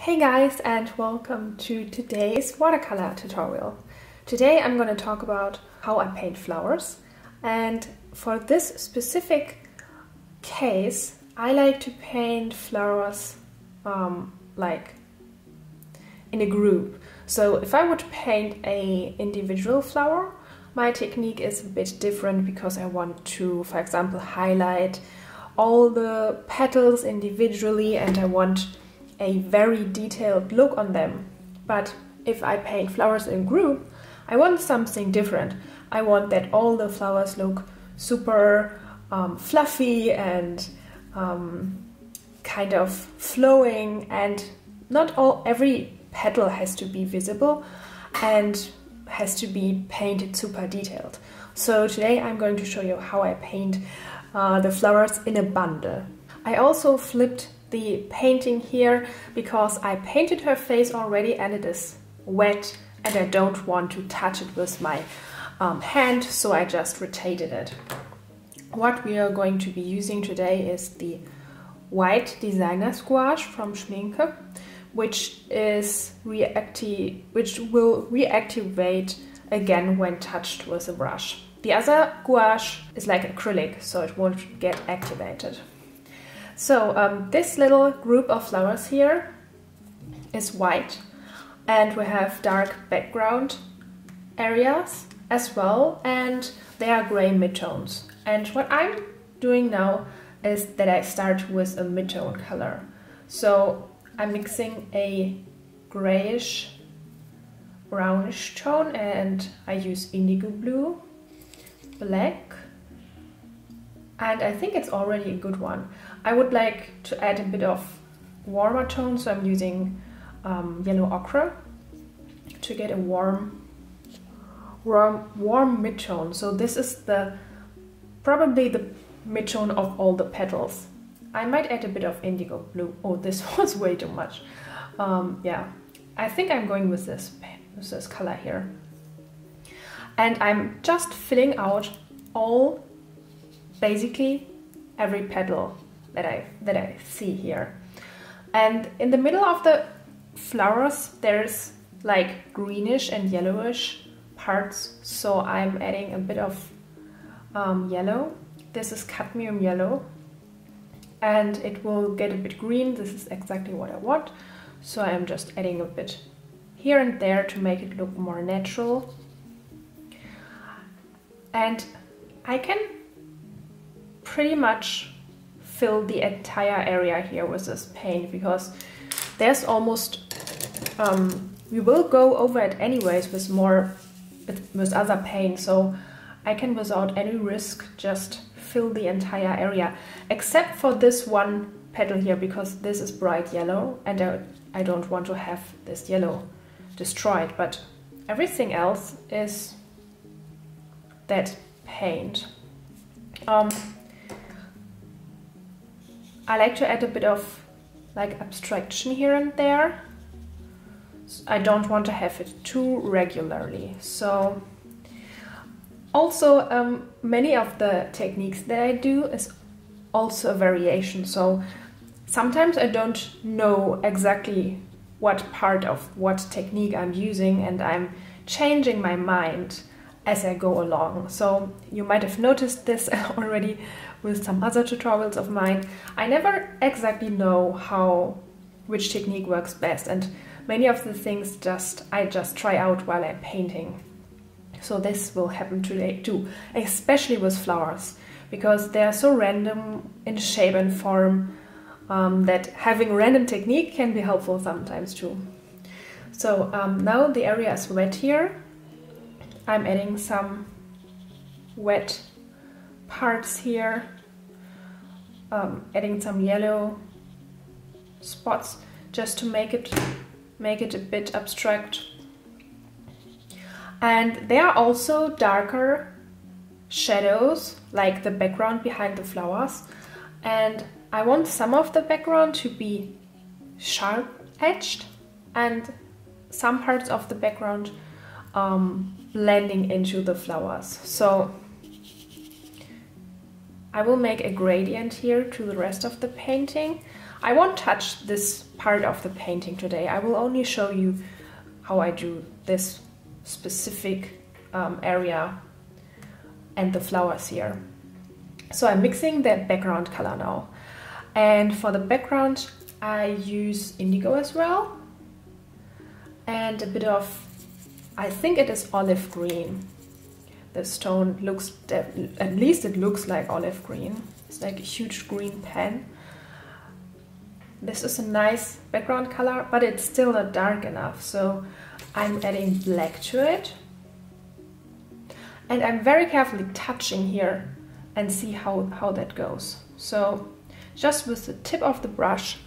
Hey guys, and welcome to today's watercolor tutorial. Today I'm going to talk about how I paint flowers, and for this specific case I like to paint flowers like in a group. So if I would paint a individual flower, my technique is a bit different because I want to, for example, highlight all the petals individually and I want a very detailed look on them. But if I paint flowers in group, I want something different. I want that all the flowers look super fluffy and kind of flowing, and not every petal has to be visible and has to be painted super detailed. So today I'm going to show you how I paint the flowers in a bundle. I also flipped the painting here because I painted her face already and it is wet and I don't want to touch it with my hand, so I just rotated it. What we are going to be using today is the white designer gouache from Schminke, which will reactivate again when touched with a brush. The other gouache is like acrylic, so it won't get activated. So this little group of flowers here is white, and we have dark background areas as well, and they are gray midtones. And what I'm doing now is that I start with a midtone color. So I'm mixing a grayish brownish tone and I use indigo blue, black, and I think it's already a good one. I would like to add a bit of warmer tone, so I'm using yellow ochre to get a warm mid-tone. So this is probably the mid-tone of all the petals. I might add a bit of indigo blue. Oh, this was way too much. Yeah, I think I'm going with this color here. And I'm just filling out basically every petal that I see here. And in the middle of the flowers there's like greenish and yellowish parts, so I'm adding a bit of yellow. This is cadmium yellow and it will get a bit green. This is exactly what I want, so I'm just adding a bit here and there to make it look more natural. And I can pretty much fill the entire area here with this paint because there's almost we will go over it anyways with other paint, so I can without any risk just fill the entire area, except for this one petal here because this is bright yellow and I don't want to have this yellow destroyed, but everything else is that paint. I like to add a bit of like abstraction here and there. I don't want to have it too regularly. So also many of the techniques that I do is also a variation. So sometimes I don't know exactly what part of what technique I'm using and I'm changing my mind as I go along. So you might have noticed this already with some other tutorials of mine. I never exactly know which technique works best, and many of the things I just try out while I'm painting. So this will happen today too, especially with flowers, because they are so random in shape and form that having random technique can be helpful sometimes too. So now the area is wet here. I'm adding some wet parts here, adding some yellow spots just to make it a bit abstract. And there are also darker shadows, like the background behind the flowers, and I want some of the background to be sharp edged and some parts of the background blending into the flowers. So I will make a gradient here to the rest of the painting. I won't touch this part of the painting today. I will only show you how I do this specific area and the flowers here. So I'm mixing the background color now. And for the background, I use indigo as well. And a bit of, I think it is olive green. The stone looks, at least it looks like olive green. It's like a huge green pen. This is a nice background color, but it's still not dark enough. So I'm adding black to it. And I'm very carefully touching here and see how that goes. So just with the tip of the brush.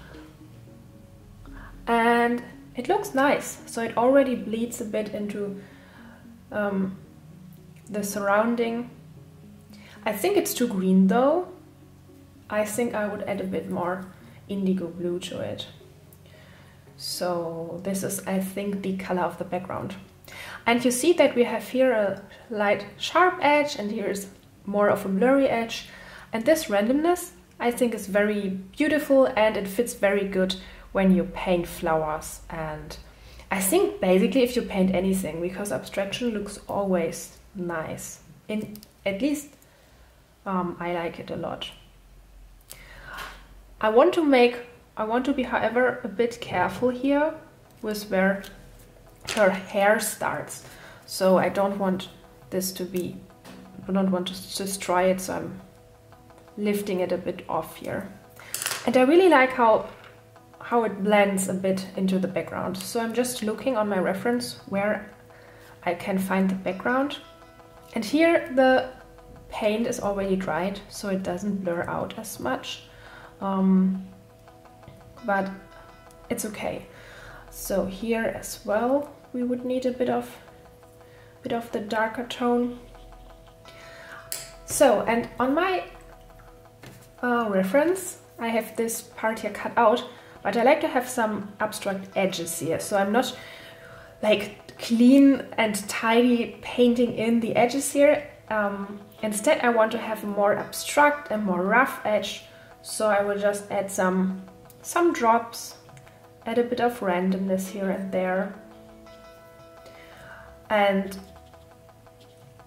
And it looks nice. So it already bleeds a bit into the surrounding. I think it's too green though. I think I would add a bit more indigo blue to it. So this is, I think, the color of the background. And you see that we have here a light sharp edge and here's more of a blurry edge. And this randomness, I think, is very beautiful and it fits very good when you paint flowers. And I think basically if you paint anything, because abstraction looks always nice. At least I like it a lot. I want to be, however, a bit careful here with where her hair starts. So I don't want this to be, I don't want to destroy it, so I'm lifting it a bit off here. And I really like how it blends a bit into the background. So I'm just looking on my reference where I can find the background. And here the paint is already dried, so it doesn't blur out as much. But it's okay. So here as well we would need a bit of the darker tone. So, and on my reference I have this part here cut out, but I like to have some abstract edges here, so I'm not like clean and tidy painting in the edges here. Instead I want to have a more abstract and more rough edge, so I will just add some drops, add a bit of randomness here and there. And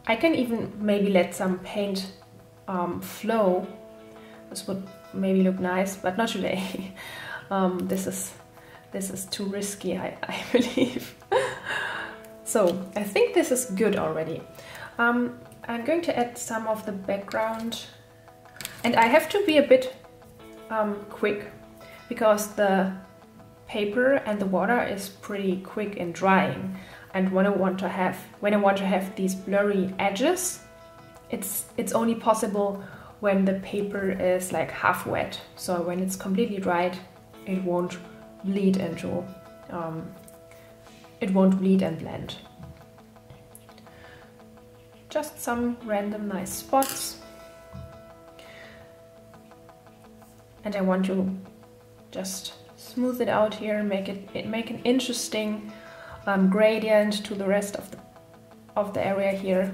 I can even maybe let some paint flow. This would maybe look nice, but not today. This is too risky, I believe. So I think this is good already. I'm going to add some of the background, and I have to be a bit quick because the paper and the water is pretty quick in drying. And when I want to have these blurry edges, it's only possible when the paper is like half wet. So when it's completely dried, it won't bleed into, it won't bleed and blend. Just some random nice spots. And I want to just smooth it out here, make an interesting gradient to the rest of the area here.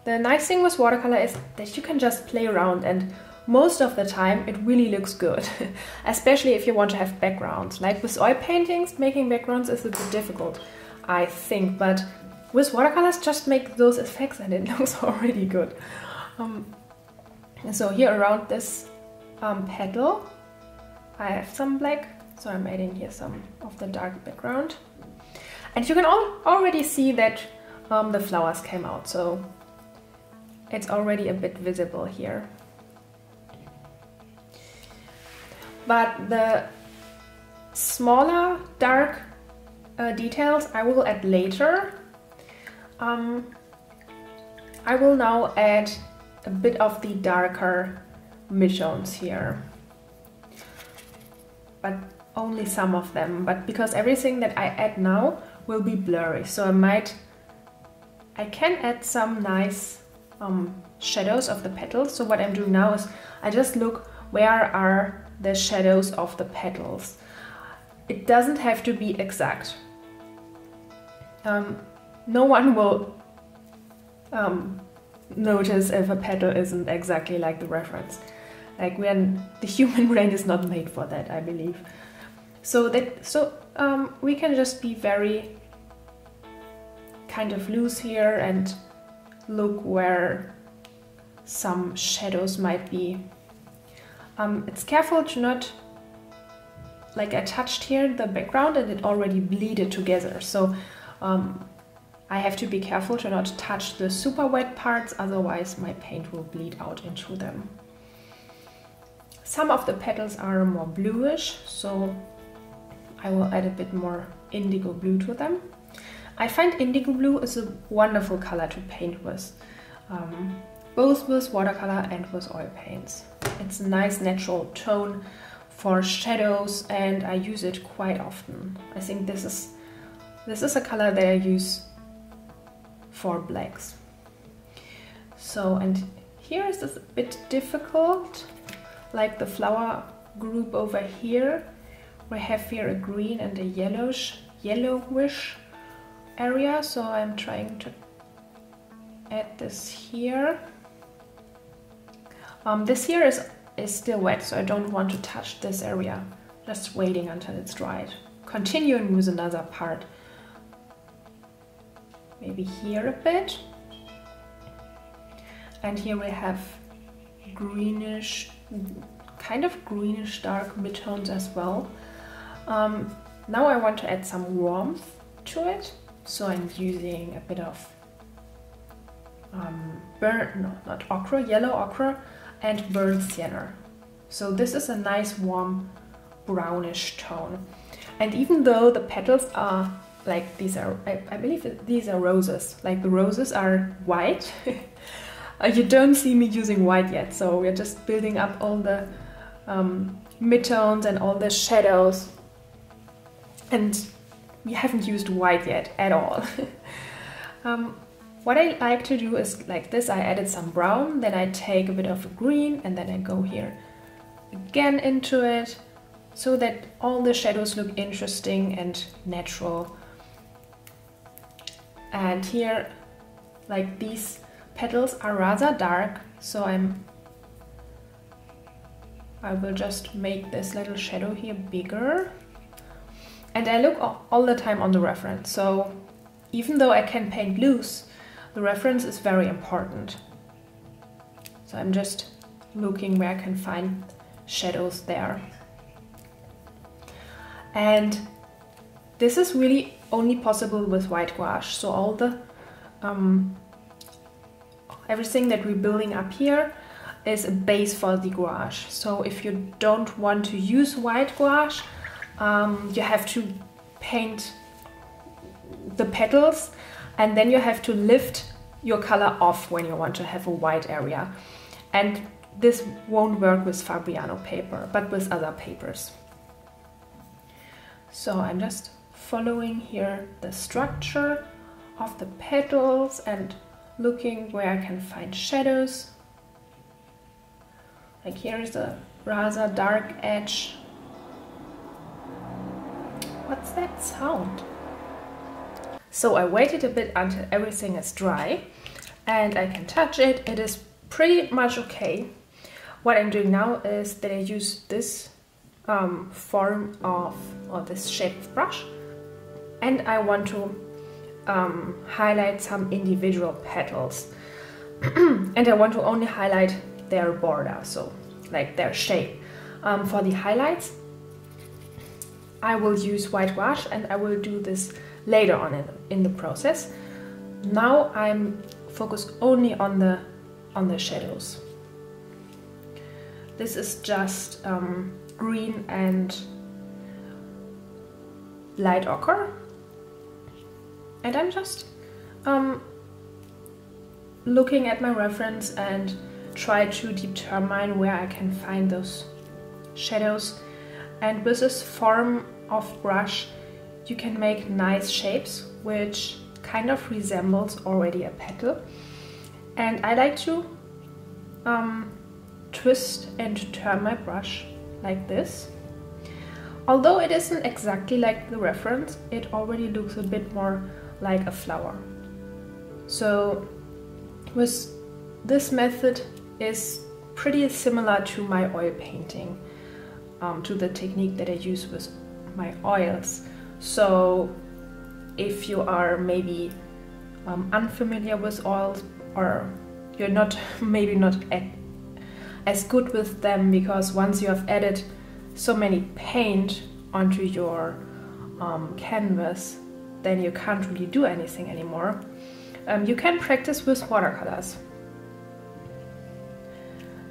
The nice thing with watercolor is that you can just play around, and most of the time it really looks good. Especially if you want to have backgrounds. Like with oil paintings, making backgrounds is a bit difficult, I think, but with watercolors just make those effects and it looks already good. So here around this petal I have some black, so I'm adding here some of the dark background. And you can already see that the flowers came out, so it's already a bit visible here. But the smaller dark details I will add later. I will now add a bit of the darker midtones here, but only some of them, but because everything that I add now will be blurry, so I can add some nice shadows of the petals. So what I'm doing now is I just look where are the shadows of the petals. It doesn't have to be exact. No one will notice if a petal isn't exactly like the reference. Like when the human brain is not made for that, I believe. So we can just be very kind of loose here and look where some shadows might be. It's careful to not, like I touched here the background and it already bleeded together. So I have to be careful to not touch the super wet parts, otherwise my paint will bleed out into them. Some of the petals are more bluish, so I will add a bit more indigo blue to them. I find indigo blue is a wonderful color to paint with, both with watercolor and with oil paints. It's a nice natural tone for shadows and I use it quite often. I think this is a color that I use for blacks. So, and here is this a bit difficult, like the flower group over here. We have here a green and a yellowish area, so I'm trying to add this here. This here is still wet, so I don't want to touch this area. Just waiting until it's dried. Continuing with another part. Maybe here a bit. And here we have greenish, kind of greenish dark midtones as well. Now I want to add some warmth to it. So I'm using a bit of yellow ochre and burnt sienna. So this is a nice warm brownish tone. And even though the petals are like these are, I believe these are roses, like the roses are white. You don't see me using white yet, so we're just building up all the midtones and all the shadows. And we haven't used white yet at all. What I like to do is like this. I added some brown, then I take a bit of green and then I go here again into it so that all the shadows look interesting and natural. And here, like these petals are rather dark, so I will just make this little shadow here bigger. And I look all the time on the reference, so even though I can paint loose, the reference is very important. So I'm just looking where I can find shadows there. And this is really only possible with white gouache. So all the everything that we're building up here is a base for the gouache. So if you don't want to use white gouache, you have to paint the petals and then you have to lift your color off when you want to have a white area. And this won't work with Fabriano paper, but with other papers. So I'm just following here the structure of the petals and looking where I can find shadows. Like here is a rather dark edge. What's that sound? So I waited a bit until everything is dry and I can touch it. It is pretty much okay. What I'm doing now is that I use this form of, or this shape of brush, and I want to highlight some individual petals. And I want to only highlight their border, so like their shape. For the highlights, I will use white gouache and I will do this later on in the process. Now I'm focused only on the shadows. This is just green and light ochre, and I'm just looking at my reference and try to determine where I can find those shadows. And with this form of brush you can make nice shapes which kind of resembles already a petal. And I like to twist and turn my brush like this. Although it isn't exactly like the reference, it already looks a bit more like a flower. So with this method is pretty similar to my oil painting, to the technique that I use with my oils. So if you are maybe unfamiliar with oils, or you're not maybe not as good with them, because once you have added so many paint onto your canvas, then you can't really do anything anymore. You can practice with watercolors,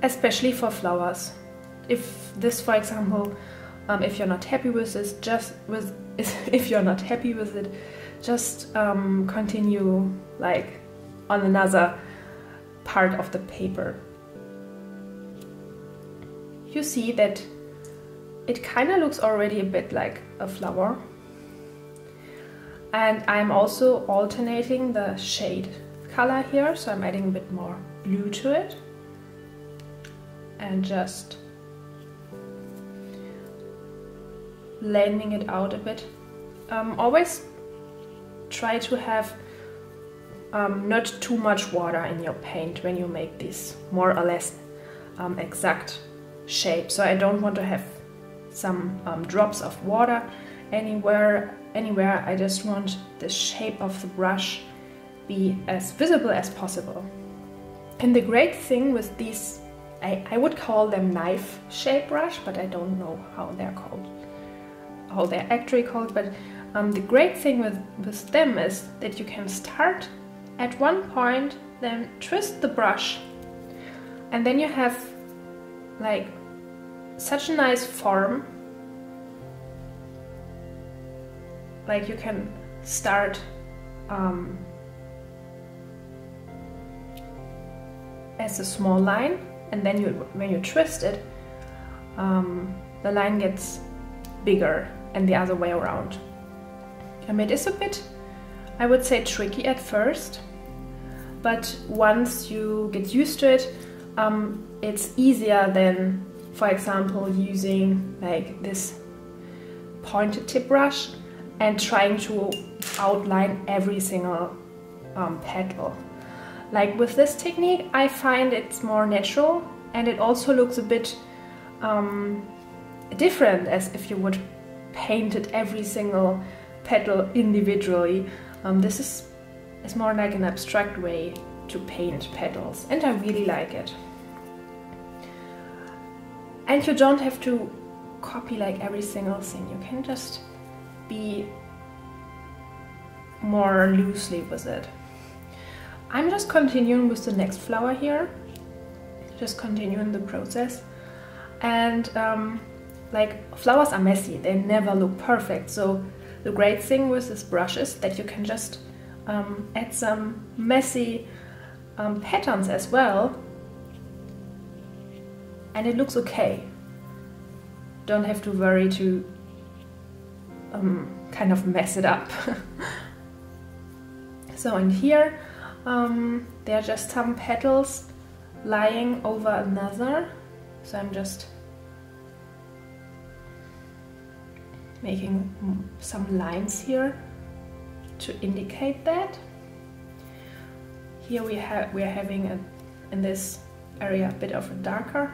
especially for flowers. If this, for example, if you're not happy with this, if you're not happy with it, just continue like on another part of the paper. You see that it kind of looks already a bit like a flower. And I'm also alternating the shade color here, so I'm adding a bit more blue to it and just blending it out a bit. Always try to have not too much water in your paint when you make these more or less exact shapes. So I don't want to have some drops of water anywhere. I just want the shape of the brush be as visible as possible. And the great thing with these, I would call them knife shape brush, but I don't know how they're called, how they're actually called. But the great thing with them is that you can start at one point, then twist the brush, and then you have like such a nice form. Like you can start as a small line, and then when you twist it, the line gets bigger, and the other way around. It is a bit, I would say, tricky at first, but once you get used to it, it's easier than, for example, using like this pointed tip brush and trying to outline every single petal. Like with this technique, I find it's more natural, and it also looks a bit different as if you would paint it every single petal individually. This is more like an abstract way to paint petals, and I really like it. And you don't have to copy like every single thing. You can just be more loosely with it. I'm just continuing with the next flower here, just continuing the process. And like flowers are messy, they never look perfect. So the great thing with this brush is that you can just add some messy patterns as well, and it looks okay. Don't have to worry to kind of mess it up. So in here there are just some petals lying over another, so I'm just making some lines here to indicate that. Here we are having in this area a bit of a darker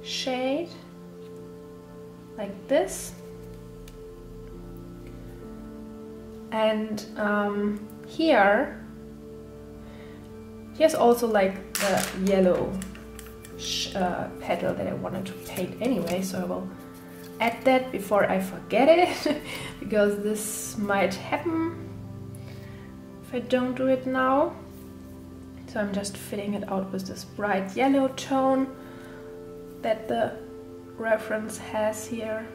shade, like this. And here's also like the yellow petal that I wanted to paint anyway, so I will add that before I forget it, because this might happen if I don't do it now. So I'm just filling it out with this bright yellow tone that the reference has here.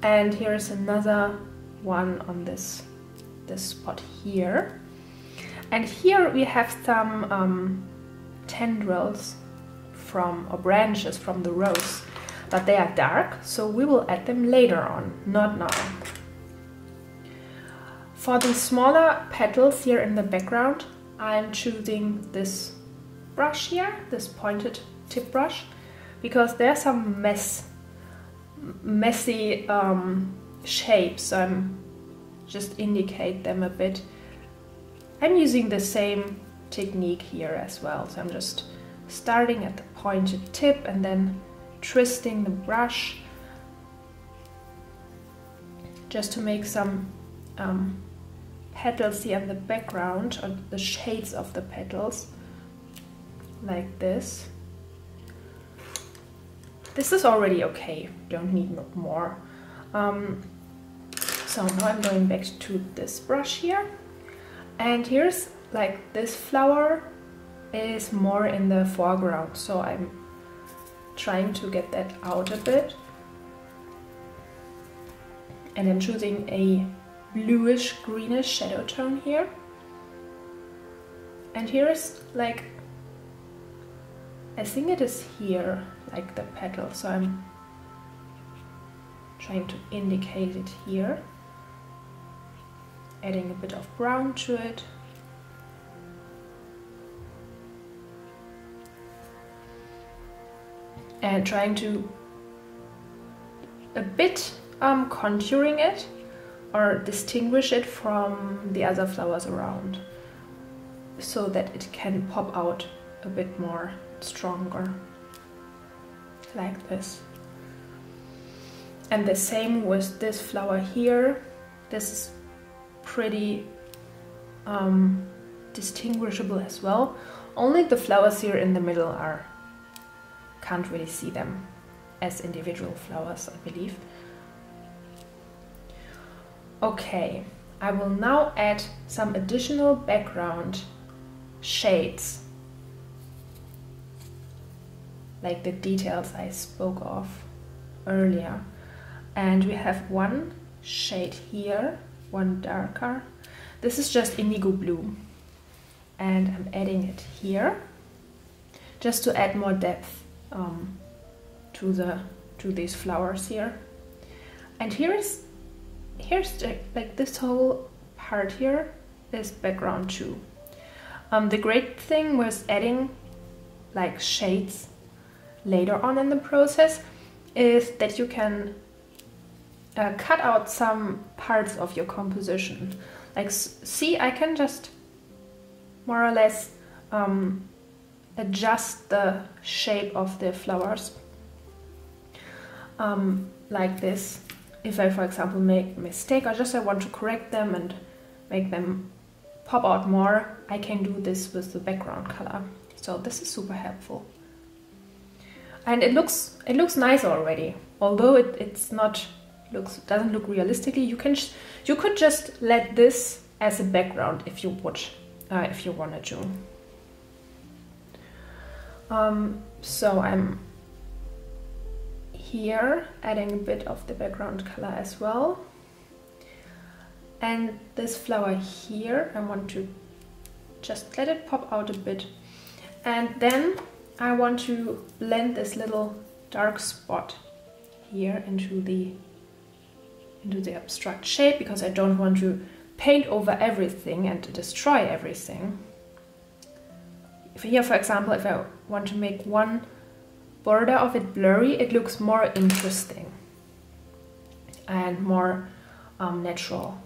And here's another one on this spot here. And here we have some tendrils or branches from the rose, but they are dark, so we will add them later on, not now. For the smaller petals here in the background, I'm choosing this brush here, this pointed tip brush, because there are some messy shapes, so I'm just indicate them a bit I'm using the same technique here as well. So I'm just starting at the pointed tip and then twisting the brush just to make some petals here in the background, or the shades of the petals, like this. This is already okay, don't need more. So now I'm going back to this brush here, and here's like this flower is more in the foreground, so I'm trying to get that out a bit. And I'm choosing a bluish greenish shadow tone here. And here's like, I think it is here, like the petal, so I'm trying to indicate it here. Adding a bit of brown to it. And trying to a bit contouring it or distinguish it from the other flowers around, so that it can pop out a bit more stronger, like this. And the same with this flower here. This is pretty distinguishable as well. Only the flowers here in the middle can't really see them as individual flowers, I believe. Okay, I will now add some additional background shades, like the details I spoke of earlier. And we have one shade here, one darker. This is just indigo blue, and I'm adding it here just to add more depth to these flowers here. And here's like this whole part here is background too. The great thing with adding like shades later on in the process is that you can cut out some parts of your composition. Like, see, I can just more or less adjust the shape of the flowers like this. If I, for example, make a mistake, or just I want to correct them and make them pop out more, I can do this with the background color. So this is super helpful. And it looks nice already. Although doesn't look realistically, you could just let this as a background if you wanted to. So I'm here adding a bit of the background color as well. And this flower here, I want to just let it pop out a bit. And then I want to blend this little dark spot here into the abstract shape, because I don't want to paint over everything and to destroy everything. Here, for example, if I want to make one border of it blurry, it looks more interesting and more natural.